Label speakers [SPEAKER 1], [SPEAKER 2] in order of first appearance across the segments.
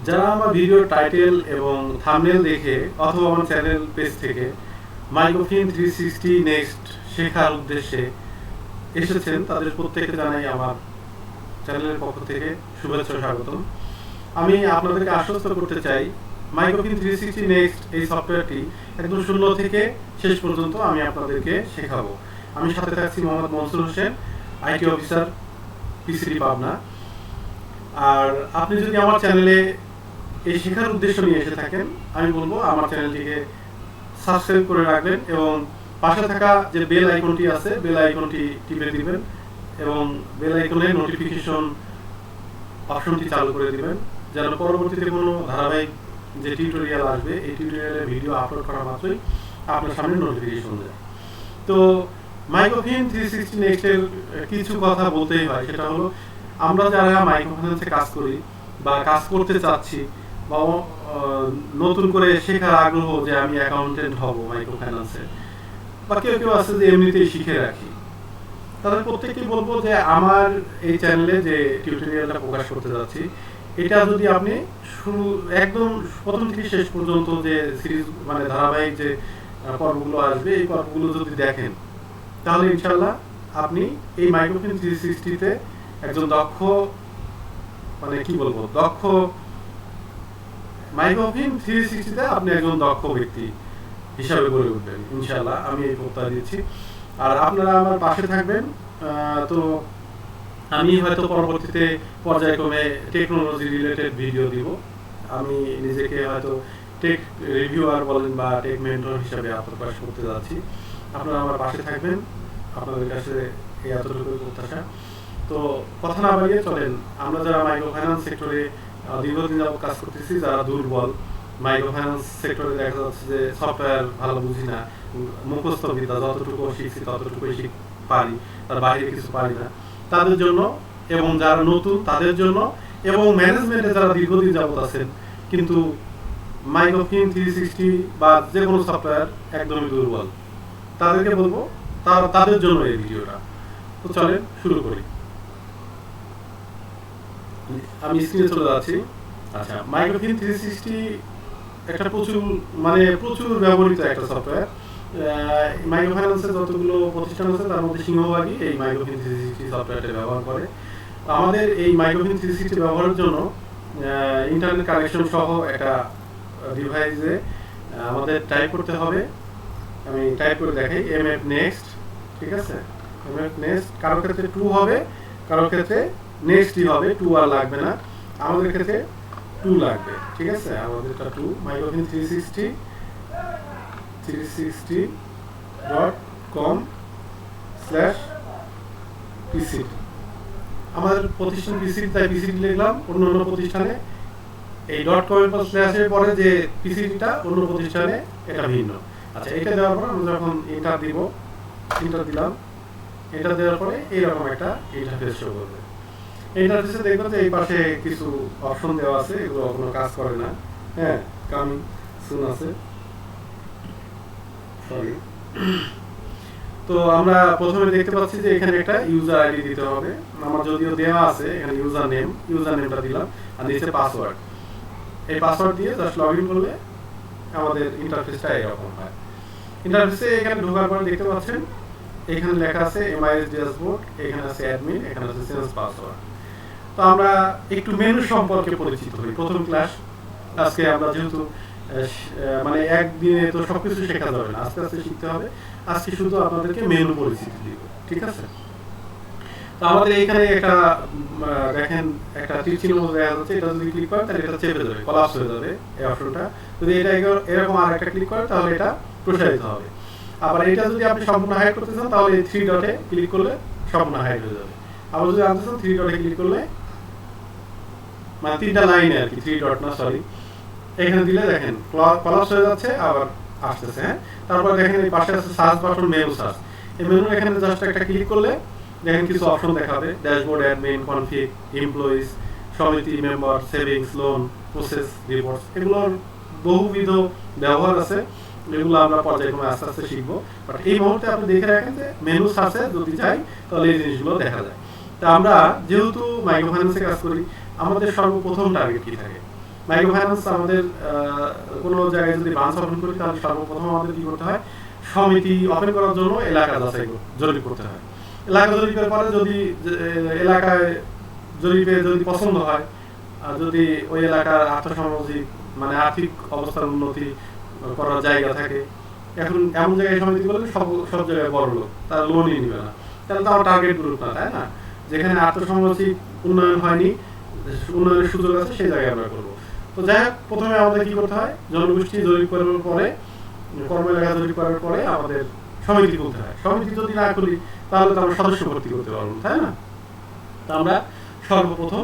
[SPEAKER 1] যারা আমার video title এবং থাম্বনেল দেখে অথবা আমার চ্যানেল পেজ থেকে মাইক্রোফিন 360 নেক্সট শেখার উদ্দেশ্যে এসেছেন, তাদের প্রত্যেককে জানাই আমার চ্যানেলের পক্ষ থেকে শুভেচ্ছা স্বাগতম। আমি আপনাদেরকে আশ্বস্ত করতে চাই, মাইক্রোফিন 360 নেক্সট এই সফটওয়্যারটি একদম শূন্য থেকে শেষ পর্যন্ত আমি আপনাদেরকে শেখাবো। আমি সাথে থাকছি Mohammad Mansur Hossain, IT officer, PCD Pabna. আর আপনি যদি আমার চ্যানেলে এই শেখার উদ্দেশ্য নিয়ে এসে থাকেন, আমি বলবো আমার চ্যানেলটিকে সাবস্ক্রাইব করে রাখবেন এবং পাশে থাকা যে বেল আইকনটি আছে, বেল আইকনটি টিপে দিবেন এবং বেল আইকনে নোটিফিকেশন অপশনটি চালু করে দিবেন, যেন পরবর্তীতে কোনো ধারাবাহিক যে টিউটোরিয়াল আসবে, এই টিউটোরিয়ালের ভিডিও আপলোড করা মাত্রই আপনার সামনে নোটিফিকেশন যায়। তো মাইক্রোফিন 360 নেক্সটের কিছু কথা বলতেই হয়। সেটা হলো, আমরা যারা মাইক্রো ফাইন্যান্সে কাজ করি বা কাজ করতে চাচ্ছি বা নতুন করে শেখার আগ্রহ যে আমি অ্যাকাউন্টেন্ট হব মাইক্রো ফাইন্যান্সে, বা কেউ কেউ আছে যে এমনিতেই শিখে রাখি, তাদের প্রত্যেককেই বলবো যে আমার এই চ্যানেলে যে টিউটোরিয়ালটা প্রকাশ করতে যাচ্ছি, এটা যদি আপনি শুরু একদম প্রথম থেকে শেষ পর্যন্ত যে সিরিজ মানে ধারাবাহিক যে পর্বগুলো আসবে, এই পর্বগুলো যদি দেখেন, তাহলে ইনশাল্লাহ আপনি এই মাইক্রোফিন 360-তে একজন দক্ষ, মানে কি বলবো, দক্ষ মাইক্রোফিন 360-তে আপনি একজন দক্ষ ব্যক্তি হিসাবে গড়ে উঠবেন ইনশাল্লাহ, আমি এই প্রত্যয় দিচ্ছি। আর আপনারা আমার পাশে থাকবেন। তো আমি হয়তো পরবর্তীতে পর্যায়ক্রমে টেকনোলজি রিলেটেড ভিডিও দিব। আমি নিজেকে হয়তো টেক রিভিউয়ার বলেন বা টেক মেন্টর হিসাবে প্রকাশ করতে যাচ্ছি। আপনারা আমার পাশে থাকবেন, আপনাদের কাছে এই এতটুকু প্রত্যাশা। তো কথা না বাড়িয়ে চলেন, আমরা যারা মাইক্রো ফাইন্যান্স সেক্টরে দীর্ঘদিন যাবত কাজ করতেছি, যারা দুর্বল মাইক্রো ফাইন্যান্স সেক্টরে, দেখা যাচ্ছে যে সফটওয়্যার ভালো বুঝি না, মুখস্থ বিদ্যা যতটুকু শিখছি ততটুকুই পারি, তার বাইরে কিছু পারি না, তাদের জন্য, এবং যারা নতুন তাদের জন্য, এবং ম্যানেজমেন্টে যারা দীর্ঘদিন যাবত আছেন কিন্তু মাইক্রোফিন 360 বা যে কোনো সফটওয়্যার একদমই দুর্বল, তাদেরকে বলবো তাদের জন্য এই ভিডিওটা। তো চলেন শুরু করি। আমি স্ক্রিনে চলে যাচ্ছি। আচ্ছা, মাইক্রোফিন 360 একটা প্রচুর ব্যবহৃত একটা সফটওয়্যার। মাইক্রো ফাইন্যান্সের যতগুলো প্রতিষ্ঠান আছে তার মধ্যে সিংহভাগই এই মাইক্রোফিন 360 সফটওয়্যারটা ব্যবহার করে। আমাদের এই মাইক্রোফিন 360 ব্যবহারের জন্য ইন্টারনেট কানেকশন সহ একটা ডিভাইসে আমাদের টাইপ করতে হবে। আমি টাইপ করে দেখাই, এমএফ নেক্সট, ঠিক আছে? এমএফ নেক্সট, কারোর ক্ষেত্রে 2 হবে, কারোর ক্ষেত্রে নেক্সটই হবে, 2 আর লাগবে না। আমাদের ক্ষেত্রে 2 লাগবে, ঠিক আছে? আমাদের এটা 2, মাইক্রোফিন 360.com/pcd। আমাদের প্রতিষ্ঠান পিসিডি, তাই পিসিডি লিখলাম। অন্য প্রতিষ্ঠানে এই .com এর পর স্ল্যাশের পরে যে পিসিডিটা, অন্য প্রতিষ্ঠানে এটা ভিন্ন। আচ্ছা, এটা দেওয়ার পর আমরা যখন এন্টার দিব, এন্টার দিলাম, এন্টার দেওয়ার পরে এইরকম একটা ইন্টারফেস শো করবে। ইন্টারফেসে দেখবেন যে এই পাশে কিছু অপশন দেওয়া আছে, এগুলো কোনো কাজ করে না। হ্যাঁ, কামিং সুন আছে, সরি। তো আমরা প্রথমে দেখতে পাচ্ছি যে এখানে একটা ইউজার আইডি দিতে হবে। আমার যদিও দেওয়া আছে এখানে ইউজার নেমটা দিলাম, আর নিচে পাসওয়ার্ড। এই পাসওয়ার্ড দিয়ে জাস্ট লগইন করলে আমাদের ইন্টারফেসটা এরকম হয়। ইন্টারফেসে এখানে ঢোকার পর দেখতে পাচ্ছেন এখানে লেখা আছে এমআইএস ড্যাশবোর্ড, এখানে আছে অ্যাডমিন, এখানে আছে চেঞ্জ পাসওয়ার্ড। তো আমরা একটু মেনু সম্পর্কে পরিচিত হই। প্রথম ক্লাস আজকে আমরা, যেহেতু মানে একদিনে তো সবকিছু শেখা যাবে না, আস্তে আস্তে শিখতে হবে। আজকে শুধু আপনাদেরকে মেনু পরিচিতি দিব, ঠিক আছে? তো আমাদের এইখানে একটা দেখেন একটা তীর চিহ্ন দেখা যাচ্ছে, এটা যদি ক্লিক করেন তাহলে এটা চেপে যাবে, কলাপস হয়ে যাবে এই অপশনটা। যদি এটা এরকম আর একটা ক্লিক করেন তাহলে এটা প্রসারিত হবে। আবার এটা যদি আপনি সম্পূর্ণ হাইড করতে চান তাহলে এই 3 ডটে ক্লিক করলে সম্পূর্ণ হাইড হয়ে যাবে। আবার যদি আনতে চান 3 ডটে ক্লিক করলে, মানে 3টা লাইনে আর কি, 3 ডট না, সরি, এখানে দিলে দেখেন কলাপস হয়ে যাচ্ছে, আবার আসতেছে। হ্যাঁ, তারপর দেখেন এই পাশে আছে সার্চ বাটন, মেনু সার্চ। এই মেনু এখানে জাস্ট একটা ক্লিক করলে দেখেন কিছু অপশন দেখাবে, ড্যাশবোর্ড, অ্যাডমিন, কনফিগ, এমপ্লয়িজ, সমিতি, member, savings, loan, process, reports. এগুলোর বহুবিধ ব্যবহার আছে, এগুলো আমরা পর্যায়ক্রমে আস্তে আস্তে শিখবো। বাট এই মুহূর্তে আপনি দেখে রাখেন যে মেনু সার্চে যদি যাই তাহলে এই জিনিসগুলো দেখা যায়। তা আমরা যেহেতু মাইক্রো ফাইন্যান্সে কাজ করি, আমাদের সর্বপ্রথম টার্গেট কি থাকে? মাইক্রো ফাইন্যান্স আমাদের কোনো জায়গায় যদি ব্রাঞ্চ ওপেন করি তাহলে সর্বপ্রথম আমাদের কি করতে হয়, সমিতি ওপেন করার জন্য এলাকা যাচাই জরিপ করতে হয়। এলাকা জরিপের পরে যদি এলাকায় জরিপে যদি পছন্দ হয়, যদি ওই এলাকার আর্থসামাজিক মানে আর্থিক অবস্থার উন্নতি করার জায়গা থাকে, এখন এমন জায়গায় সমিতি করলে সব জায়গায় বড় লোক, তারা লোনই নিবে না, তাহলে তো আমার টার্গেট গ্রুপ না, তাই না? যেখানে আর্থসামাজিক উন্নয়ন হয়নি, উন্নয়নের সুযোগ আছে, সেই জায়গায় আমরা করবো। তো যাই হোক, প্রথমে আমাদের কি করতে হয়, জনগোষ্ঠী জরিপ করার পরে, কর্ম এলাকা জরিপ করার পরে আমাদের সমিতি খুলতে হয়। সমিতি যদি না খুলি তাহলে তো আমরা সদস্য ভর্তি করতে পারবো, তাই না? তো আমরা সর্বপ্রথম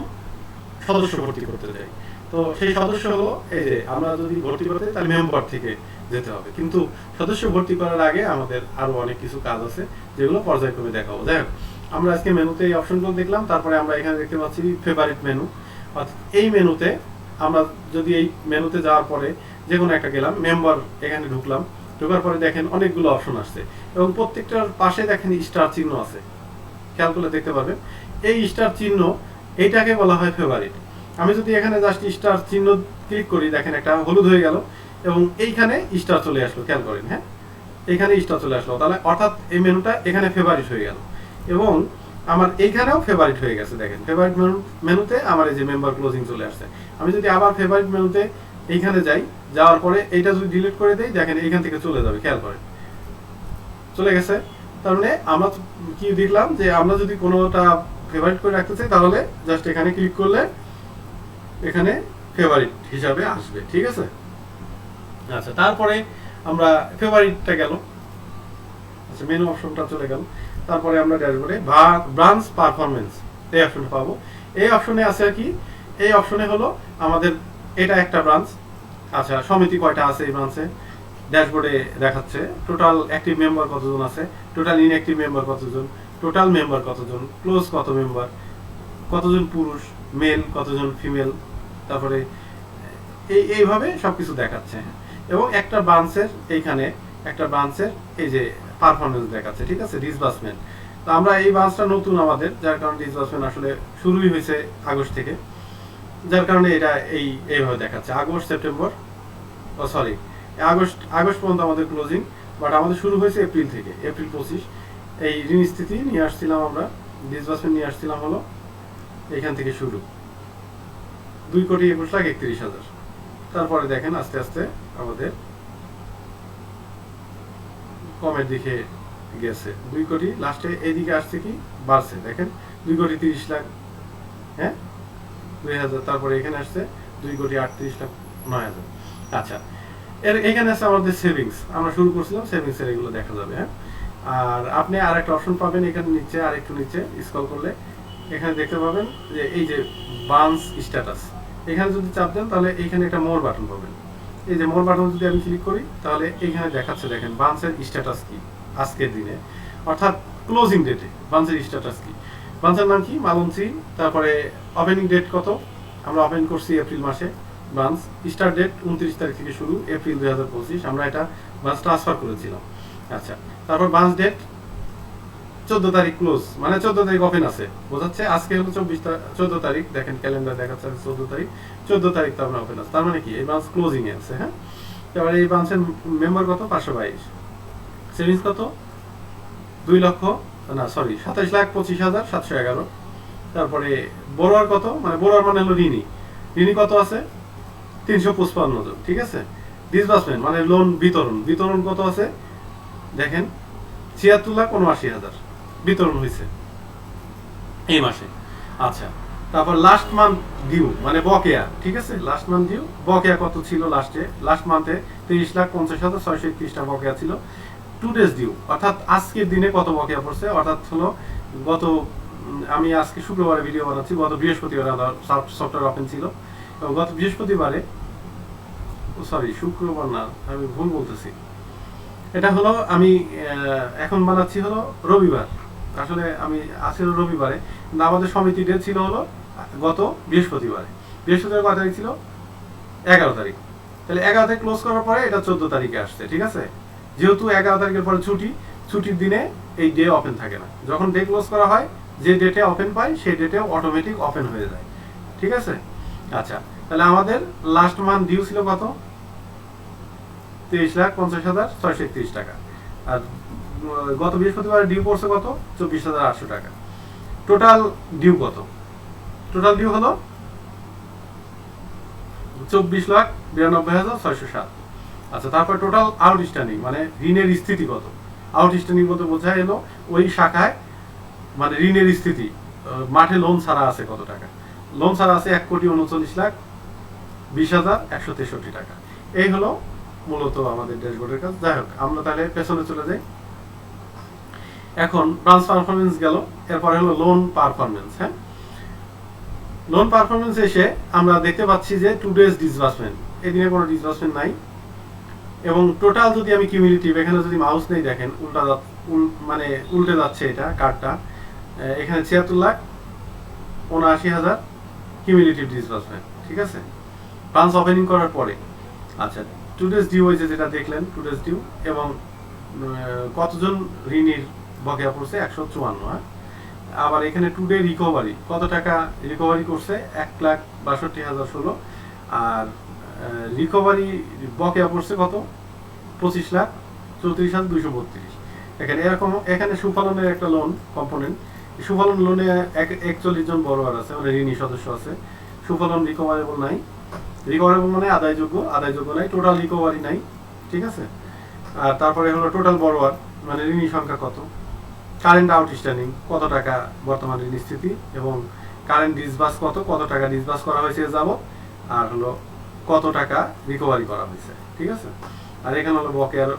[SPEAKER 1] সদস্য ভর্তি করতে যাই। তো সেই সদস্য হলো, এই যে আমরা যদি ভর্তি করতে তাহলে মেম্বার থেকে যেতে হবে, কিন্তু সদস্য ভর্তি করার আগে আমাদের আরো অনেক কিছু কাজ আছে যেগুলো পর্যায়ক্রমে দেখাবো। যাই হোক, আমরা আজকে মেনুতে এই অপশনগুলো দেখলাম। তারপরে আমরা এখানে দেখতে পাচ্ছি ফেভারিট মেনু, অর্থাৎ এই মেনুতে আমরা যদি এই মেনুতে যাওয়ার পরে যে কোনো একটা গেলাম, মেম্বার এখানে ঢুকলাম, ঢোকার পরে দেখেন অনেকগুলো অপশন আসছে এবং প্রত্যেকটার পাশে দেখেন স্টার চিহ্ন আছে, খেয়াল করলে দেখতে পাবেন। এই স্টার চিহ্ন এইটাকে বলা হয় ফেভারিট। আমি যদি এখানে জাস্ট স্টার চিহ্ন ক্লিক করি, দেখেন একটা হলুদ হয়ে গেল এবং এইখানে স্টার চলে আসলো, খেয়াল করেন, হ্যাঁ, এইখানে স্টার চলে আসলো, তাহলে অর্থাৎ এই মেনুটা এখানে ফেভারিট হয়ে গেল এবং আমার এইখানেও ফেভারিট হয়ে গেছে। দেখেন ফেভারিট মেনুতে আমার এই যে মেম্বার ক্লোজিং চলে আসছে। আমি যদি আবার ফেভারিট মেনুতে এইখানে যাই, যাওয়ার পরে এইটা যদি ডিলিট করে দেই, দেখেন এইখান থেকে চলে যাবে, খেয়াল করেন, চলে গেছে। তার মানে আমরা কি দেখলাম, যে আমরা যদি কোনোটা ফেভারিট করে রাখতে চাই তাহলে জাস্ট এখানে ক্লিক করলে এখানে ফেভারিট হিসাবে আসবে, ঠিক আছে? আচ্ছা, তারপরে আমরা ফেভারিটটা গেল, আচ্ছা মেনু অপশনটা চলে গেল। তারপরে আমরা ড্যাশবোর্ডে ব্রাঞ্চ পারফরমেন্স এই অপশনটা পাবো। এই অপশনে আছে কি, এই অপশনে হলো আমাদের এটা একটা ব্রাঞ্চ, আচ্ছা সমিতি কয়টা আছে এই ব্রাঞ্চে ড্যাশবোর্ডে দেখাচ্ছে। টোটাল অ্যাক্টিভ মেম্বার কতজন আছে, টোটাল ইনঅ্যাক্টিভ মেম্বার কতজন, টোটাল মেম্বার কতজন, ক্লোজ কত মেম্বার, কতজন পুরুষ, মেল কতজন, ফিমেল, তারপরে এইভাবে সবকিছু দেখাচ্ছে। এবং একটা ব্রাঞ্চের এইখানে একটা ব্রাঞ্চের এই যে পারফরমেন্স দেখাচ্ছে, ঠিক আছে, ডিসবার্সমেন্ট। তো আমরা এই ব্রাঞ্চটা নতুন আমাদের, যার কারণে ডিসবার্সমেন্ট আসলে শুরুই হয়েছে আগস্ট থেকে, যার কারণে এটা এইভাবে দেখাচ্ছে আগস্ট সেপ্টেম্বর, ও সরি আগস্ট পর্যন্ত আমাদের ক্লোজিং, বাট আমাদের শুরু হয়েছে এপ্রিল থেকে, এপ্রিল 25। এই ঋণ স্থিতি নিয়ে আসছিলাম আমরা, ডিসবার্সমেন্ট নিয়ে আসছিলাম হলো এখান থেকে শুরু 2,21,31,000। তারপরে দেখেন আস্তে আস্তে আমাদের কমের দিকে গেছে, 2 কোটি লাস্টে এইদিকে আসছে কি বাড়ছে, দেখেন 2,30,00,000, হ্যাঁ 2,000। তারপরে এখানে আসছে 2,38,09,000। আচ্ছা, এখানে আছে আমাদের সেভিংস, আমরা শুরু করছিলাম সেভিংসের, এগুলো দেখা যাবে, হ্যাঁ। আর আপনি আর একটা অপশন পাবেন এখানে নিচে, আর একটু নিচে স্ক্রল করলে এখানে দেখতে পাবেন যে এই যে ব্রাঞ্চ স্ট্যাটাস, এখানে যদি চাপ দেন তাহলে এইখানে একটা মোর বাটন পাবেন। এই যে মোর বাটন যদি আমি ক্লিক করি তাহলে এইখানে দেখাচ্ছে, দেখেন ব্রাঞ্চের স্ট্যাটাস কি আজকের দিনে, অর্থাৎ ক্লোজিং ডেটে ব্রাঞ্চের স্ট্যাটাস কি, ব্রাঞ্চের নাম কি মালঞ্চি, তারপরে ওপেনিং ডেট কত, আমরা ওপেন করছি এপ্রিল মাসে ব্রাঞ্চ, স্টার্ট ডেট 29 তারিখ থেকে শুরু, এপ্রিল 2025, আমরা এটা ব্রাঞ্চ ট্রান্সফার করেছিলাম। আচ্ছা, তারপর ব্রাঞ্চ ডেট 14 তারিখ ক্লোজ, মানে 14 তারিখ ওপেন আছে, বোঝাচ্ছে আজকে হলো 14 তারিখ, দেখেন ক্যালেন্ডার দেখাচ্ছে 14 তারিখ তো আমরা ওপেন আছে, তার মানে কি এই ব্রাঞ্চ ক্লোজিং এ আছে, হ্যাঁ। তারপরে এই ব্রাঞ্চের মেম্বার কত, 522, সেভিংস কত 27,25,711। তারপরে বড়োয়ার কত, মানে বড়োয়ার মানে হলো ঋণী কত আছে 355 জন, ঠিক আছে। ডিসবার্সমেন্ট মানে লোন বিতরণ কত আছে, দেখেন 76,79,000 বিতরণ হয়েছে এই মাসে। আচ্ছা, তারপর লাস্ট মান্থ ডিউ মানে বকেয়া, ঠিক আছে, লাস্ট মান্থ ডিউ বকেয়া কত ছিল, লাস্ট মান্থে 30,50,631টা বকেয়া ছিল। টুডেজ ডিউ অর্থাৎ আজকের দিনে কত বকেয়া পড়ছে, অর্থাৎ হলো গত, আমি আজকে শুক্রবারে ভিডিও বানাচ্ছি, গত বৃহস্পতিবারে আমার সফটওয়্যার ওপেন ছিল এবং গত বৃহস্পতিবারে, সরি শুক্রবার না, আমি ভুল বলতেছি, এটা হলো আমি এখন বানাচ্ছি হলো রবিবার, আসলে আমি আজকে রবিবারে, কিন্তু আমাদের সমিতি ডেট ছিল হলো গত বৃহস্পতিবারে কত তারিখ ছিল 11 তারিখ, তাহলে 11 তারিখ ক্লোজ করার পরে এটা 14 তারিখে আসছে, ঠিক আছে। যেহেতু 11 তারিখের পরে ছুটির দিনে এই ডে ওপেন থাকে না, যখন ডে ক্লোজ করা হয় যে ডেটে ওপেন পাই সেই ডেটে অটোমেটিক ওপেন হয়ে যায়, ঠিক আছে। আচ্ছা, তাহলে আমাদের লাস্ট মান্থ ডিউ ছিল কত? 23,50,631 টাকা। আর গত বৃহস্পতিবার ডিউ পড়ছে কত? 24,800 টাকা। টোটাল ডিউ কত? টোটাল ডিউ হলো 24,92,607। আচ্ছা, তারপর টোটাল আউটস্ট্যান্ডিং মানে ঋণের স্থিতি কত? আউটস্ট্যান্ডিং বলতে বোঝায় হলো ওই শাখায় মানে ঋণের স্থিতি, মাঠে লোন ছাড়া আছে কত টাকা? লোন ছাড়া আছে 1,39,20,163 টাকা। এই হলো মূলত আমাদের ড্যাশবোর্ডের কাজ। যাই হোক, আমরা তাহলে পেছনে চলে যাই। এখন ব্রাঞ্চ পারফরমেন্স গেল, এরপরে হলো লোন পারফরমেন্স। হ্যাঁ, লোন পারফরমেন্স এসে আমরা দেখতে পাচ্ছি যে টুডেজ ডিসবার্সমেন্ট, এদিনে কোনো ডিসবার্সমেন্ট নাই। এবং টোটাল যদি আমি কিউমুলেটিভ, এখানে যদি মাউস নেই দেখেন মানে উল্টে যাচ্ছে এটা কার্ডটা, এখানে 76,79,000 কিউমুলেটিভ ডিসবার্সমেন্ট। ঠিক আছে, ব্রাঞ্চ ওপেনিং করার পরে। আচ্ছা, টুডেজ ডিউ হয়েছে যেটা দেখলেন, টুডেজ ডিউ এবং কতজন ঋণীর বকেয়া পড়ছে? 154। হ্যাঁ, আবার এখানে টুডে রিকভারি কত টাকা রিকভারি করছে? 1,62,016। আর রিকভারি বকেয়া পড়ছে কত? 25,34,232। এখানে এরকম, এখানে সুফলনের একটা লোন কম্পোনেন্ট। সুফলন লোনে 41 জন বড়োয়ার আছে, মানে ঋণী সদস্য আছে। সুফলন রিকভারেবল নাই, রিকভারেবল মানে আদায়যোগ্য নাই, টোটাল রিকভারি নাই। ঠিক আছে, আর তারপরে হলো টোটাল বড়োয়ার মানে ঋণী সংখ্যা কত, কারেন্ট আউটস্ট্যান্ডিং কত টাকা বর্তমান ঋণ স্থিতি, এবং কারেন্ট ডিসবার্স কত টাকা ডিসবার্স করা হয়েছে যাবত, আর হলো কত টাকা রিকভারি করা হয়েছে। ঠিক আছে, আর এখানে হলো বকেয়ার,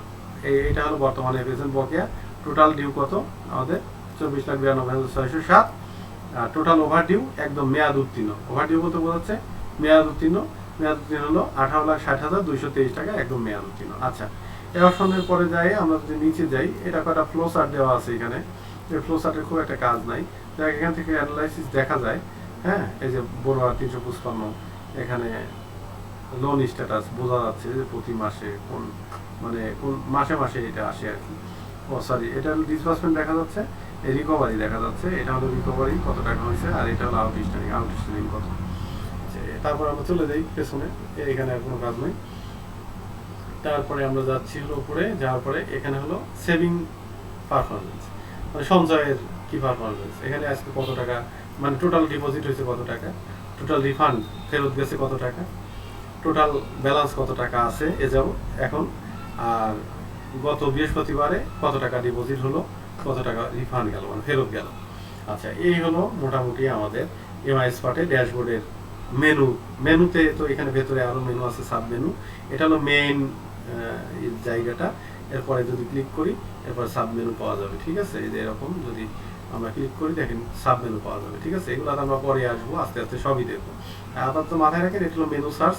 [SPEAKER 1] এটা হলো বর্তমানে প্রেজেন্ট বকেয়া। টোটাল ডিউ কত আমাদের? 24,92,607। আর টোটাল ওভার ডিউ একদম মেয়াদ উত্তীর্ণ, ওভার ডিউ বলতে বোঝাচ্ছে মেয়াদ উত্তীর্ণ হলো 18,60,223 টাকা, একদম মেয়াদ উত্তীর্ণ। আচ্ছা, এই অপশনের পরে যাই আমরা যদি নিচে যাই, এটা কটা ফ্লো চার্ট দেওয়া আছে এখানে। এই ফ্লো চার্টের খুব একটা কাজ নাই, এখান থেকে অ্যানালাইসিস দেখা যায়। হ্যাঁ, এই যে বড়োয়া 355, এখানে লোন স্ট্যাটাস বোঝা যাচ্ছে যে প্রতি মাসে কোন মাসে এটা আসে আর কি। ও সরি, এটা ডিসবার্সমেন্ট দেখা যাচ্ছে, এই রিকভারি দেখা যাচ্ছে, এটা হলো রিকভারি কত টাকা হয়েছে, আর এটা হলো আউটস্ট্যান্ডিং কত। তারপর আমরা চলে যাই পেছনে, এখানে আর কোনো কাজ নেই। তারপরে আমরা যাচ্ছি হলো উপরে, যাওয়ার পরে এখানে হলো সেভিং পারফরমেন্স মানে সঞ্চয়ের কি পারফরমেন্স। এখানে আজকে কত টাকা মানে টোটাল ডিপোজিট হয়েছে কত টাকা, টোটাল রিফান্ড ফেরত গেছে কত টাকা, টোটাল ব্যালেন্স কত টাকা আছে এ যাও এখন, আর গত বৃহস্পতিবারে কত টাকা ডিপোজিট হলো, কত টাকা রিফান্ড গেল মানে ফেরত গেল। আচ্ছা, এই হলো মোটামুটি আমাদের এমআইএস পার্টে ড্যাশবোর্ডের মেনুতে। তো এখানে ভেতরে আরো মেনু আছে, সাব মেনু। এটা হলো মেইন জায়গাটা। এরপরে যদি ক্লিক করি, এরপর সাব মেনু পাওয়া যাবে। ঠিক আছে, এই যে এরকম যদি আমরা ক্লিক করি দেখেন সাব মেনু পাওয়া যাবে। ঠিক আছে, এগুলো আমরা পরে আসবো, আস্তে আস্তে সবই দেখবো। আপাতত মাথায় রাখেন এটা হলো মেনু সার্চ,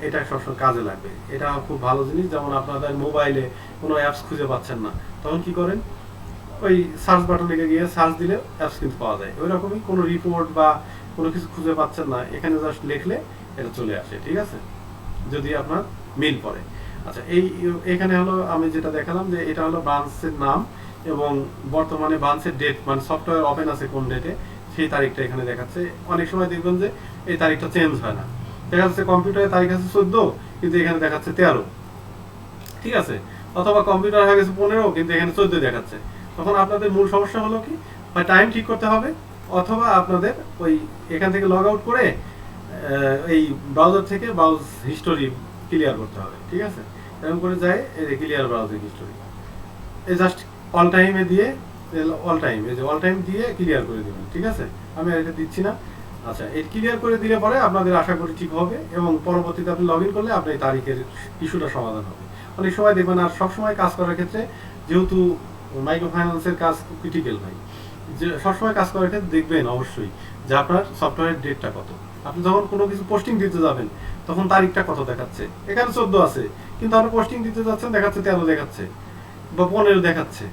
[SPEAKER 1] এটা সবসময় কাজে লাগবে। এটা খুব ভালো জিনিস। যেমন আপনাদের মোবাইলে কোনো অ্যাপস খুঁজে পাচ্ছেন না, তখন কি করেন? ওই সার্চ বাটনে গিয়ে সার্চ দিলে অ্যাপস কিন্তু পাওয়া যায়। ওই রকমই কোনো রিপোর্ট বা কোনো কিছু খুঁজে পাচ্ছেন না, এখানে জাস্ট লিখলে এটা চলে আসে। ঠিক আছে, যদি আপনার মিল পড়ে। আচ্ছা, এখানে হলো আমি যেটা দেখালাম যে এটা হলো ব্রাঞ্চের নাম এবং বর্তমানে ব্রাঞ্চের ডেট, মানে সফটওয়্যার ওপেন আছে কোন ডেটে সেই তারিখটা এখানে দেখাচ্ছে। অনেক সময় দেখবেন যে এই তারিখটা চেঞ্জ হয় না, দেখা যাচ্ছে কম্পিউটারে তারিখ আছে 14 কিন্তু এখানে দেখাচ্ছে 13। ঠিক আছে, অথবা কম্পিউটার হয়ে গেছে 15 কিন্তু এখানে 14 দেখাচ্ছে। তখন আপনাদের মূল সমস্যা হলো কি, হয় টাইম ঠিক করতে হবে, অথবা আপনাদের ওই এখান থেকে লগ আউট করে এই ব্রাউজার থেকে ব্রাউজ হিস্টোরি ক্লিয়ার করতে হবে। ঠিক আছে, এরকম করে যায় এই যে ক্লিয়ার ব্রাউজিং হিস্টোরি, এই জাস্ট অল টাইমে দিয়ে অল টাইম দিয়ে ক্লিয়ার করে দেবেন। ঠিক আছে, আমি আর এটা দিচ্ছি না। আচ্ছা, এই ক্লিয়ার করে দিলে পরে আপনাদের আশা করি ঠিক হবে এবং পরবর্তীতে আপনি লগ ইন করলে আপনার এই তারিখের ইস্যুটা সমাধান হবে। অনেক সময় দেখবেন, আর সবসময় কাজ করার ক্ষেত্রে যেহেতু মাইক্রো ফাইন্যান্সের কাজ ক্রিটিক্যাল ভাই, যে সবসময় কাজ করার ক্ষেত্রে দেখবেন অবশ্যই যে আপনার সফটওয়্যারের ডেটটা কত। আপনি যখন কোনো কিছু পোস্টিং দিতে যাবেন তখন তারিখটা কত দেখাচ্ছে, এখানে 14 আছে কিন্তু আপনি পোস্টিং দিতে যাচ্ছেন দেখাচ্ছে 13 দেখাচ্ছে বা 15 দেখাচ্ছে।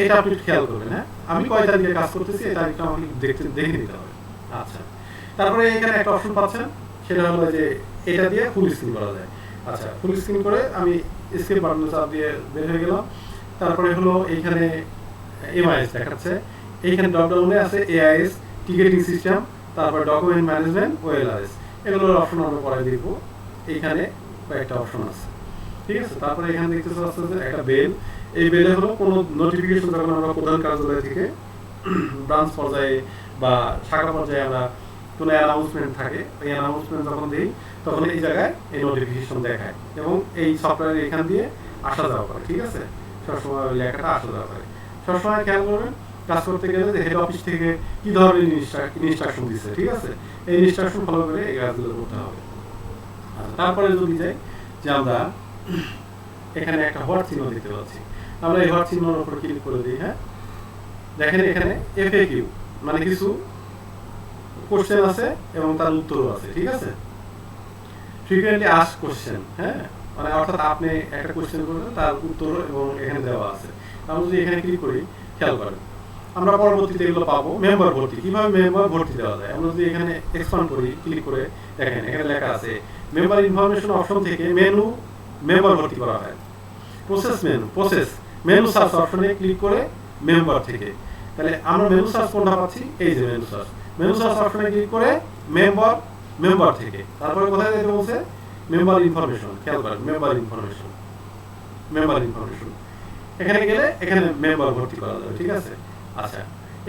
[SPEAKER 1] এটা আপনি খেয়াল করবেন। হ্যাঁ, আমি কয় তারিখে কাজ করতেছি এই তারিখটা আমাকে দেখে নিতে হবে। আচ্ছা, তারপরে এখানে একটা অপশন পাচ্ছেন, সেটা হলো যে এটা দিয়ে ফুল স্ক্রিন করা যায়। আচ্ছা, ফুল স্ক্রিন করে আমি স্ক্রিন বাটনে চাপ দিয়ে বের হয়ে গেলাম। তারপরে হলো এইখানে এমআইএস দেখাচ্ছে, এইখানে ড্রপ ডাউনে আছে এআইএস, টিকেটিং সিস্টেম, তারপর ডকুমেন্ট ম্যানেজমেন্ট, ওএলআরএস। এগুলোর অপশন আমরা পরে দেখবো। এইখানে কয়েকটা অপশন আছে, ঠিক আছে। তারপরে এখানে দেখতে পাচ্ছেন যে একটা বেল, এই বেলে হলো কোনো নোটিফিকেশন যখন আমরা প্রধান কার্যালয় থেকে ব্রাঞ্চ পর্যায়ে বা শাখা পর্যায়ে আমরা কোনো অ্যানাউন্সমেন্ট থাকে, এই অ্যানাউন্সমেন্ট যখন দিই তখন এই জায়গায় এই নোটিফিকেশন দেখায় এবং এই সফটওয়্যার এখান দিয়ে আসা যাওয়া করে, ঠিক আছে। সবসময় ওই লেখাটা আসা যাওয়া করে। সবসময় খেয়াল করবেন কাজ করতে গেলে যে হেড অফিস থেকে কি ধরনের ইনস্ট্রাকশন দিচ্ছে, ঠিক আছে। এই ইনস্ট্রাকশন ফলো করে এই কাজগুলো করতে হবে। তারপরে যদি যাই যে আমরা এখানে একটা হট চিহ্ন দেখতে পাচ্ছি, আমরা এই হট চিহ্নের উপর ক্লিক করে দিই। হ্যাঁ, দেখেন এখানে এফএকিউ মানে কিছু কোশ্চেন আছে এবং তার উত্তরও আছে, ঠিক আছে। ফ্রিকুয়েন্টলি আস্কড কোশ্চেন, হ্যাঁ, মানে অর্থাৎ আপনি একটা কোশ্চেন করবেন তার উত্তর এবং এখানে দেওয়া আছে। আমরা যদি এখানে ক্লিক করি, খেয়াল করেন আমরা পরবর্তীতে এগুলো পাবো। মেম্বার ভর্তি, কিভাবে মেম্বার ভর্তি দেওয়া যায়, আমরা যদি এখানে এক্সপান্ড করি, ক্লিক করে দেখেন এখানে লেখা আছে মেম্বার ইনফরমেশন অপশন থেকে মেনু মেম্বার ভর্তি করা হয়। প্রসেস মেনু সার্চ অপশনে ক্লিক করে মেম্বার থেকে, তাহলে আমরা মেনু সার্চ কোনটা পাচ্ছি, এই যে মেনু সার্চ অপশনে ক্লিক করে মেম্বার থেকে, তারপরে কোথায় যেতে বলছে মেম্বার ইনফরমেশন। খেয়াল করেন মেম্বার ইনফরমেশন এখানে গেলে এখানে মেম্বার ভর্তি করা যাবে, ঠিক আছে। আচ্ছা,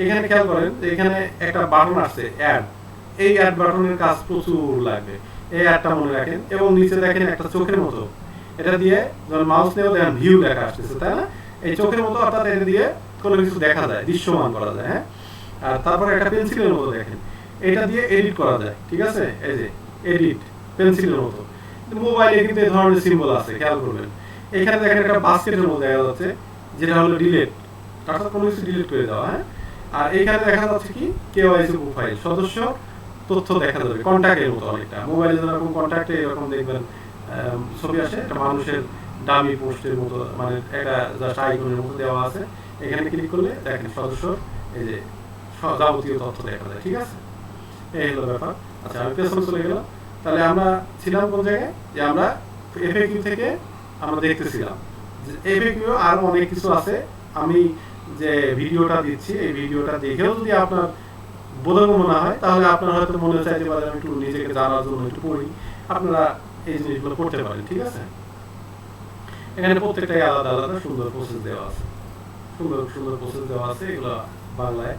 [SPEAKER 1] এখানে খেয়াল করেন যে এখানে একটা বাটন আছে অ্যাড, এই অ্যাড বাটনের কাজ প্রচুর লাগবে, এই অ্যাডটা মনে রাখেন। এবং নিচে দেখেন একটা চোখের মতো, এটা দিয়ে যখন মাউস নেব দেখেন ভিউ লেখা আসতেছে, তাই না। এই চোখের মতো অর্থাৎ এটা দিয়ে কোনো কিছু দেখা যায়, দৃশ্যমান করা যায়। হ্যাঁ, আর তারপরে একটা পেন্সিলের মতো দেখেন, এটা দিয়ে এডিট করা যায়, ঠিক আছে। এই যে এডিট পেন্সিলের মতো। মোবাইলে কিন্তু এই ধরনের সিম্বল আছে, খেয়াল করবেন। এখানে দেখেন একটা বাস্কেটের মতো দেখা যাচ্ছে, যেটা হলো ডিলিট, অর্থাৎ কোনো কিছু ডিলিট করে দেওয়া। হ্যাঁ, আর এখানে দেখা যাচ্ছে কি কেওয়াইসি প্রোফাইল, সদস্য তথ্য দেখা যাবে, কন্ট্যাক্টের মতো অনেকটা। মোবাইলে যেরকম কন্ট্যাক্টে এরকম দেখবেন ছবি আসে, একটা মানুষের ডামি পোস্টের মতো, মানে একটা জাস্ট আইকনের মতো দেওয়া আছে। এখানে ক্লিক করলে দেখেন সদস্য এই যে যাবতীয় তথ্য দেখা যায়, ঠিক আছে। এই হলো ব্যাপার। আচ্ছা, আমি পেছনে চলে গেলাম। তাহলে আমরা ছিলাম কোন জায়গায়, যে আমরা এফএকিউ থেকে আমরা দেখতেছিলাম। এফএকিউ আরো অনেক কিছু আছে, আমি যে ভিডিওটা দিচ্ছি এই ভিডিওটা দেখেও যদি আপনার বোধগম্য না হয়, তাহলে আপনার হয়তো মনে চাইতে পারে আমি একটু নিজেকে জানার জন্য একটু পড়ি, আপনারা এই জিনিসগুলো পড়তে পারেন, ঠিক আছে। এখানে প্রত্যেকটাই আলাদা আলাদা সুন্দর প্রসেস দেওয়া আছে, সুন্দর প্রসেস দেওয়া আছে, এগুলো বাংলায়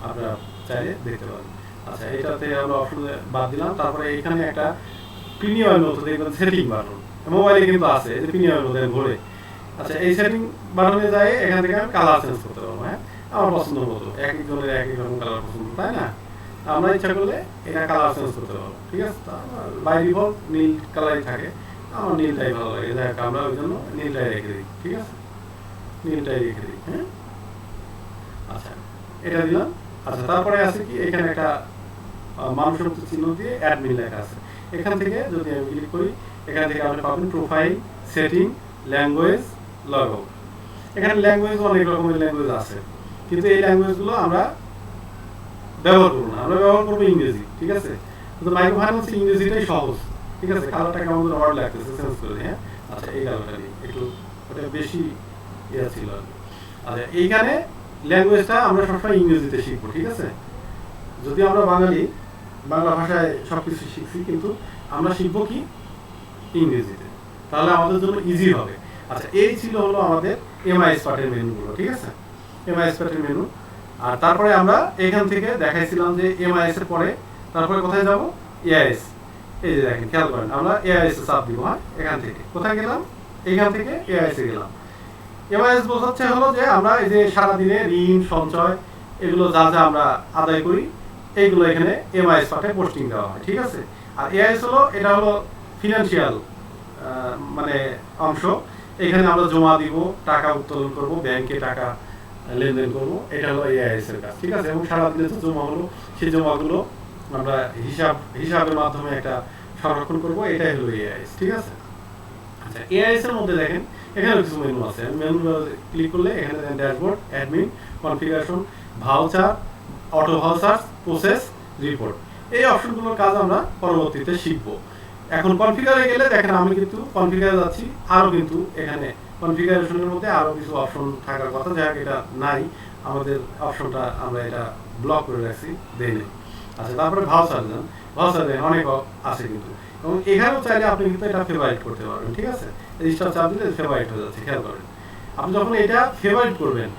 [SPEAKER 1] আপনারা চাইলে দেখতে পারেন। আচ্ছা, এটাতে আমরা অপশনে বাদ দিলাম। তারপরে এখানে একটা প্রিমিয়াম মতো দেখবেন সেটিং বাটন, মোবাইলে কিন্তু আছে, এই যে প্রিমিয়াম মতো ঘুরে। আচ্ছা, এই সেটিং বাটনে যাই, এখান থেকে আমি কালার চেঞ্জ করতে পারবো। হ্যাঁ, আমার পছন্দ মতো, এক একজনের এক এক রকম কালার পছন্দ, তাই না। আমরা ইচ্ছা করলে এটা কালার চেঞ্জ করতে পারবো, ঠিক আছে। বাই ডিফল্ট নীল কালারই থাকে, আমার নীলটাই ভালো লাগে, যাই হোক আমরা ওই জন্য নীলটাই রেখে দিই, ঠিক আছে, নীলটাই রেখে দিই। হ্যাঁ, আচ্ছা, এটা দিলাম। আচ্ছা, তারপরে আছে কি এখানে একটা মানুষের মতো চিহ্ন দিয়ে অ্যাডমিন লেখা আছে। এখান থেকে যদি আমি ক্লিক করি, এখান থেকে আপনি পাবেন profile, setting, language, log out. এখানে ল্যাঙ্গুয়েজ অনেক রকমের ল্যাঙ্গুয়েজ আছে, কিন্তু এই ল্যাঙ্গুয়েজগুলো আমরা ব্যবহার করবো না, আমরা ব্যবহার করবো ইংরেজি, ঠিক আছে। কিন্তু মাইক্রো ফাইন্যান্স ইংরেজিটাই সহজ, ঠিক আছে। কালারটা কেমন ওয়ার্ড লাগতেছে, চেঞ্জ করে দিই। হ্যাঁ, আচ্ছা, এই কালারটা নিই, একটু ওটা বেশি ইয়ে ছিল। আচ্ছা, এইখানে ল্যাঙ্গুয়েজটা আমরা সবসময় ইংরেজিতে শিখবো, ঠিক আছে। যদি আমরা বাংলা ভাষায় সবকিছু শিখছি, কিন্তু আমরা শিখবো কি ইংরেজিতে, তাহলে আমাদের জন্য ইজি হবে। আচ্ছা, এই ছিল হলো আমাদের এমআইএস পার্টের মেনুগুলো, ঠিক আছে, এমআইএস পার্টের মেনু। আর তারপরে আমরা এখান থেকে দেখাইছিলাম যে এমআইএস এর পরে তারপরে কোথায় যাব, এআইএস। এই যে দেখেন, খেয়াল করেন আমরা এআইএস এ চাপ দিব। হ্যাঁ, এখান থেকে কোথায় গেলাম, এখান থেকে এআইএস এ গেলাম। এমআইএস বোঝাচ্ছে হলো যে আমরা এই যে সারাদিনে ঋণ সঞ্চয় এগুলো যা যা আমরা আদায় করি, এইগুলো এখানে এমআইএস পার্টে পোস্টিং দেওয়া হয়, ঠিক আছে। আর এআইএস হলো, এটা হলো ফিনান্সিয়াল মানে অংশ, এখানে আমরা জমা দিব, টাকা উত্তোলন করব, ব্যাংকে টাকা লেনদেন করব, এটা হলো এআইএস এর কাজ, ঠিক আছে। এবং সারাদিনে যে জমা হলো সেই জমাগুলো আমরা হিসাবের মাধ্যমে একটা সংরক্ষণ করব, এটাই হলো এআইএস, ঠিক আছে। আচ্ছা, এআইএস এর মধ্যে দেখেন এখানে কিছু মেনু আছে। মেনু ক্লিক করলে এখানে dashboard, admin, configuration, voucher, auto voucher, process, report, এই অপশনগুলোর কাজ আমরা পরবর্তীতে শিখবো। এখন কনফিগারে গেলে দেখেন আমি কিন্তু কনফিগারে যাচ্ছি, আরও কিন্তু এখানে কনফিগারেশনের মধ্যে আরও কিছু অপশন থাকার কথা, যাই হোক এটা নাই, আমাদের অপশনটা আমরা এটা ব্লক করে রাখছি, দেই নেই। আচ্ছা, তারপরে ভাউচার দেন, ভাউচার দেন অনেক আছে কিন্তু, এবং এখানেও চাইলে আপনি কিন্তু এটা ফেভারিট করতে পারবেন, ঠিক আছে? রেজিস্টার চাপ দিলে ফেভারিট হয়ে যাচ্ছে, খেয়াল করেন। আপনি যখন এটা ফেভারিট করবেন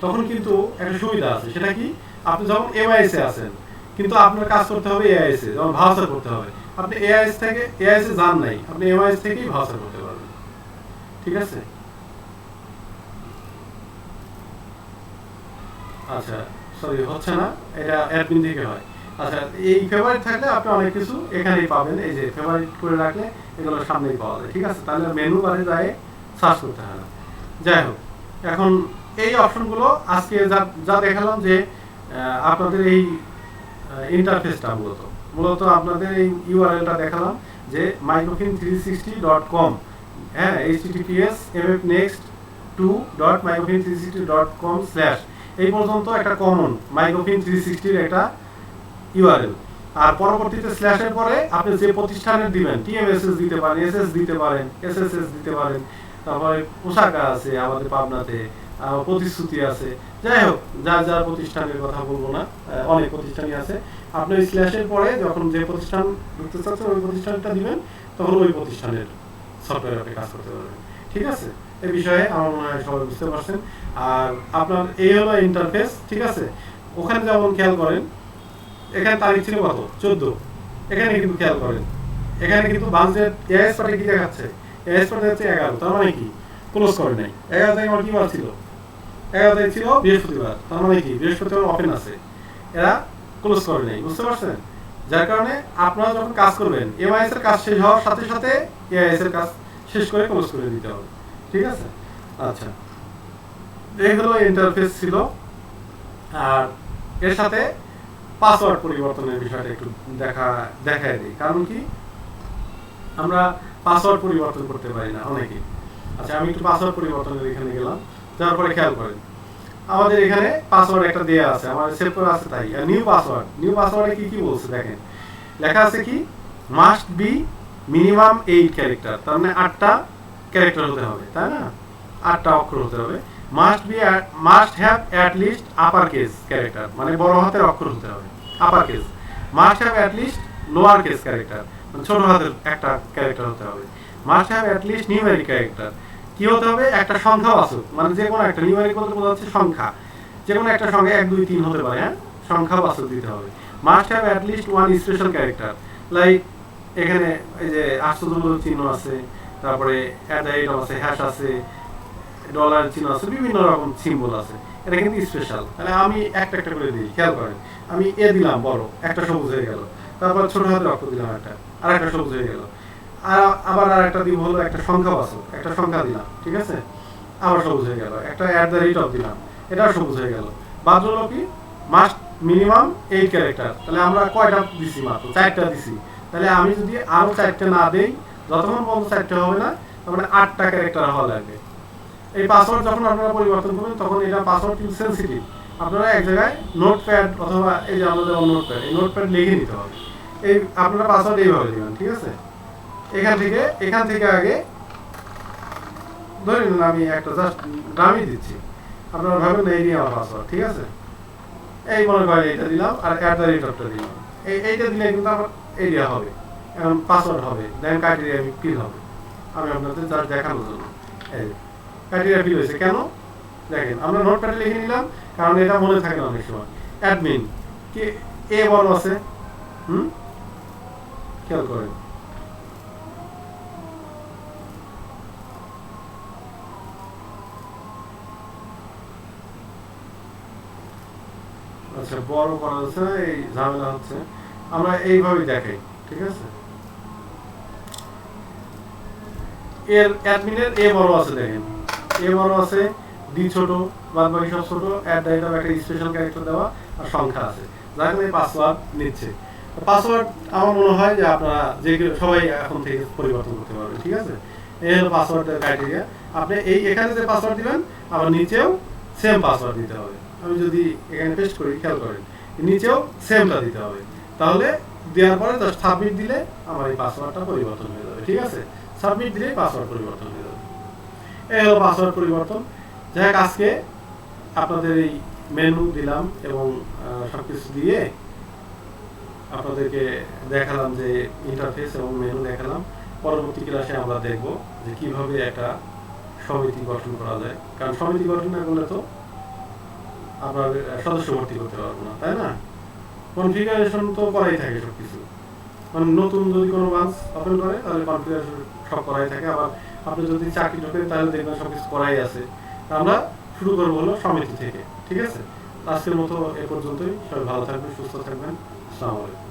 [SPEAKER 1] তখন কিন্তু একটা সুবিধা আছে, সেটা কি, আপনি যখন এমআইএস এ আছেন কিন্তু আপনার কাজ করতে হবে এআইএস এ, যেমন ভাউচার করতে হবে, আপনি এআইএস থেকে এআইএস এ যান নাই, আপনি এমআইএস থেকেই ভাউচার করতে পারবেন, ঠিক আছে? আচ্ছা, সরি হচ্ছে না, এটা অ্যাডমিন থেকে হয়। আচ্ছা, এই ফেভারিট থাকলে আপনি অনেক কিছু এখানেই পাবেন, এই যে ফেভারিট করে রাখলে এগুলো সামনেই পাওয়া যায়, ঠিক আছে? তাহলে মেনু বারে যায় সার্চ করতে হয় না। যাই হোক, এখন এই অপশনগুলো আজকে যা যা দেখালাম, যে আপনাদের এই ইন্টারফেসটা মূলত আপনাদের এই ইউআরএলটা দেখালাম, যে microfin360.com, হ্যাঁ, https://mfnext2.microfin360.com/ এই পর্যন্ত একটা কমন মাইক্রোফিন 360 এর একটা ইউআরএল। আর পরবর্তীতে স্ল্যাশের পরে আপনি যে প্রতিষ্ঠানের দিবেন, টিএমএসএস দিতে পারেন, এসএস দিতে পারেন, এসএসএস দিতে পারেন, তারপরে পোশাকা আছে আমাদের পাবনাতে, প্রতিশ্রুতি আছে, যাই হোক, যার যার প্রতিষ্ঠানের কথা বলবো না, অনেক প্রতিষ্ঠানই আছে। আপনি ওই স্ল্যাশের পরে যখন যে প্রতিষ্ঠান ঢুকতে চাচ্ছেন ওই প্রতিষ্ঠানটা দিবেন, তখন ওই প্রতিষ্ঠানের সফটওয়্যার আপনি কাজ করতে পারবেন, ঠিক আছে? এই বিষয়ে আমার মনে হয় সবাই বুঝতে পারছেন। আর আপনার এই হলো ইন্টারফেস, ঠিক আছে? ওখানে যেমন খেয়াল করেন, এখানে তারিখ ছিল কত, 14, এখানে কিন্তু খেয়াল করেন, এখানে কিন্তু বাজেট এআইএস পার্টে কি দেখাচ্ছে, এআইএস পার্টে হচ্ছে 11, তার মানে কি ক্লোজ করে নাই। 11 তারিখ আমার কি বার ছিল, 11 তারিখ ছিল বৃহস্পতিবার, তার মানে কি বৃহস্পতিবার ওপেন আছে, এরা ক্লোজ করে নাই, বুঝতে পারছেন? যার কারণে আপনারা যখন কাজ করবেন, এমআইএস এর কাজ শেষ হওয়ার সাথে সাথে এআইএস এর কাজ শেষ করে ক্লোজ করে দিতে হবে, ঠিক আছে? আচ্ছা, এইগুলো ইন্টারফেস ছিল। আর এর সাথে পাসওয়ার্ড পরিবর্তনের বিষয়টা একটু দেখায় দিই, কারণ কি আমরা পাসওয়ার্ড পরিবর্তন করতে পারি না অনেকেই। আচ্ছা, আমি একটু পাসওয়ার্ড পরিবর্তনের এখানে গেলাম, যাওয়ার পরে খেয়াল করেন আমাদের এখানে পাসওয়ার্ড একটা দেয়া আছে, আমাদের সেভ করা আছে, তাই নিউ পাসওয়ার্ডে কি কি বলছে দেখেন, লেখা আছে কি, মাস্ট বি মিনিমাম 8 ক্যারেক্টার, তার মানে 8টা ক্যারেক্টার হতে হবে, তাই না? 8টা অক্ষর হতে হবে। Must have at least upper case character, মানে বড় হাতের অক্ষর হতে হবে, upper case. Must have at least lower case character, মানে ছোট হাতের একটা ক্যারেক্টার হতে হবে। Must have at least numeric character, কি হতে হবে, একটা সংখ্যাবাচক, মানে যে কোনো একটা, নিউমেরিক বলতে বোঝা যাচ্ছে সংখ্যা, যে কোনো একটা সংখ্যা 1 2 3 হতে পারে, হ্যাঁ, সংখ্যাবাচক দিতে হবে। Must have at least one special character, like এখানে এই যে আশ্চর্যবোধক চিহ্ন আছে, তারপরে @ আছে, হ্যাশ আছে, ডলার চিহ্ন আছে, বিভিন্ন রকম সিম্বল আছে, এটা কিন্তু স্পেশাল। তাহলে আমি একটা একটা করে দিই, খেয়াল করেন, আমি এ দিলাম বড়, একটা সবুজ হয়ে গেল, তারপর ছোট হাতের অক্ষর দিলাম একটা, আর একটা সবুজ হয়ে গেল, আর আবার আর একটা দিব হলো একটা সংখ্যাবাচক, একটা সংখ্যা দিলাম, ঠিক আছে, আবার সবুজ হয়ে গেল, একটা দিলাম, এটাও সবুজ হয়ে গেল। বাদ হলো কি, মাস্ট মিনিমাম 8 ক্যারেক্টার, তাহলে আমরা কয়টা দিছি, মাত্র 4টা দিছি। তাহলে আমি যদি আরো 4টা না দেই, যতক্ষণ পর্যন্ত 4টা হবে না, তার মানে 8টা ক্যারেক্টার হওয়া লাগবে। এই পাসওয়ার্ড যখন আপনারা পরিবর্তন করবেন, তখন এটা পাসওয়ার্ড কিন্তু সেন্সিটিভ, আপনারা এক জায়গায় নোটপ্যাড অথবা এই যে আমাদের নোটপ্যাড, এই নোটপ্যাড লিখে নিতে হবে। এই আপনারা পাসওয়ার্ড এইভাবে দিবেন, ঠিক আছে? এখান থেকে আগে ধরে নিন আমি একটা জাস্ট নামই দিচ্ছি, আপনারা ভাবেন না এই নিয়ে আমার পাসওয়ার্ড, ঠিক আছে? এই মনে করেন এইটা দিলাম, আর @টা দিলাম, এইটা দিলে কিন্তু আমার এরিয়া হবে, এখন পাসওয়ার্ড হবে, দেন ক্রাইটেরিয়া ফিল হবে। আমি আপনাদের জাস্ট দেখানোর জন্য এই ক্রাইটেরিয়া ফিল হয়েছে কেন দেখেন, আমরা নোটপ্যাডে লিখে নিলাম, কারণ এটা মনে থাকে না অনেক সময়। অ্যাডমিন কি এ বড় আছে, খেয়াল করেন, আচ্ছা বড় করা হচ্ছে, এই ঝামেলা হচ্ছে, আমরা এইভাবেই দেখাই, ঠিক আছে? এর অ্যাডমিনের এ বড় আছে, দেখেন এ বড় আছে, ডি ছোট, বাদ বাকি সব ছোট, একটা স্পেশাল ক্যারেক্টার দেওয়া, আর সংখ্যা আছে, যার কারণে পাসওয়ার্ড নিচ্ছে। পাসওয়ার্ড আমার মনে হয় যে আপনারা যে সবাই এখন থেকে পরিবর্তন করতে পারবেন, ঠিক আছে? এই হলো পাসওয়ার্ডের ক্রাইটেরিয়া। আপনি এখানে যে পাসওয়ার্ড দিবেন, আবার নিচেও সেম পাসওয়ার্ড দিতে হবে। আমি যদি এখানে পেস্ট করি, খেয়াল করেন, নিচেও সেমটা দিতে হবে। তাহলে দেওয়ার পরে জাস্ট সাবমিট দিলে আমার এই পাসওয়ার্ডটা পরিবর্তন হয়ে যাবে, ঠিক আছে? সাবমিট দিলেই পাসওয়ার্ড পরিবর্তন হয়ে যাবে। এই হলো পাসওয়ার্ড পরিবর্তন। যাই হোক, আজকে আপনাদের এই মেনু দিলাম এবং সবকিছু দিয়ে আপনাদেরকে দেখালাম যে ইন্টারফেস এবং মেনু দেখালাম। পরবর্তী ক্লাসে আমরা দেখব যে কিভাবে একটা সমিতি গঠন করা যায়, কারণ সমিতি গঠন না করলে তো আপনার সদস্য ভর্তি করতে পারবো না, তাই না? কনফিগারেশন তো করাই থাকে সবকিছু, মানে নতুন যদি কোনো ব্রাঞ্চ ওপেন করে তাহলে কনফিগারেশন সব করাই থাকে। আবার আপনি যদি চাকরি ঢোকেন তাহলে দেখবেন সবকিছু করাই আছে। আমরা শুরু করবো হলো সমিতি থেকে, ঠিক আছে? আজকের মতো এ পর্যন্তই। সবাই ভালো থাকবেন, সুস্থ থাকবেন। আসসালামু আলাইকুম।